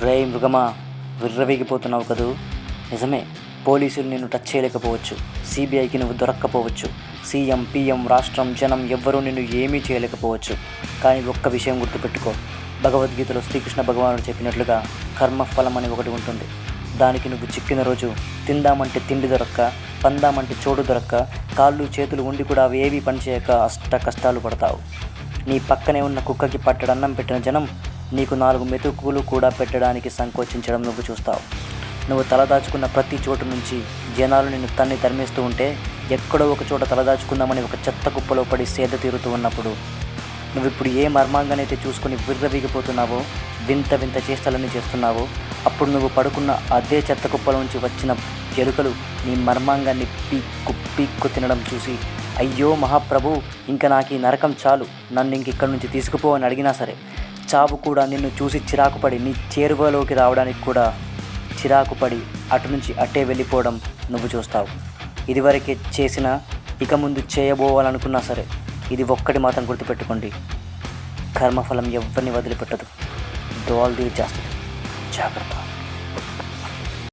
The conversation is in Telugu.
రేయ్ మృగమా, విర్రవీగిపోతున్నావు కదూ. నిజమే, పోలీసులు నిన్ను టచ్ చేయలేకపోవచ్చు, సిబిఐకి నువ్వు దొరక్కపోవచ్చు, సీఎం పిఎం రాష్ట్రం జనం ఎవ్వరూ నిన్ను ఏమీ చేయలేకపోవచ్చు. కానీ ఒక్క విషయం గుర్తుపెట్టుకో, భగవద్గీతలో శ్రీకృష్ణ భగవానుడు చెప్పినట్లుగా కర్మఫలం అని ఒకటి ఉంటుంది. దానికి నువ్వు చిక్కిన రోజు తిందామంటే తిండి దొరక్క, పందామంటే చోటు దొరక్క, కాళ్ళు చేతులు ఉండి కూడా అవి ఏవీ పనిచేయక అష్ట కష్టాలు పడతావు. నీ పక్కనే ఉన్న కుక్కకి పట్టడన్నం పెట్టిన జనం నీకు 4 మెతుకులు కూడా పెట్టడానికి సంకోచించడం నువ్వు చూస్తావు. నువ్వు తలదాచుకున్న ప్రతి చోటు నుంచి జనాలు నిన్ను తరిమేస్తూ ఉంటే, ఎక్కడో ఒక చోట తలదాచుకుందామని ఒక చెత్త కుప్పలో పడి సేద తీరుతూ ఉన్నప్పుడు, నువ్విప్పుడు ఏ మర్మాంగానైతే చూసుకుని విర్రవీగిపోతున్నావో, వింత వింత చేష్టలన్నీ చేస్తున్నావో, అప్పుడు నువ్వు పడుకున్న అదే చెత్త కుప్పల నుంచి వచ్చిన ఎలుకలు నీ మర్మాంగాన్ని పీక్కు తినడం చూసి, అయ్యో మహాప్రభు, ఇంకా నాకు ఈ నరకం చాలు, నన్ను ఇంకిక్కడి నుంచి తీసుకుపో అని అడిగినా సరే, చావు కూడా నిన్ను చూసి చిరాకుపడి నీ చేరువలోకి రావడానికి కూడా చిరాకుపడి అటు నుంచి అట్టే వెళ్ళిపోవడం నువ్వు చూస్తావు. ఇదివరకే చేసినా ఇక ముందు చేయబోవాలనుకున్నా సరే, ఇది ఒక్కటి మాత్రం గుర్తుపెట్టుకోండి, కర్మఫలం ఎవరిని వదిలిపెట్టదు, దోవలు తీర్చేస్తుంది. జాగ్రత్త.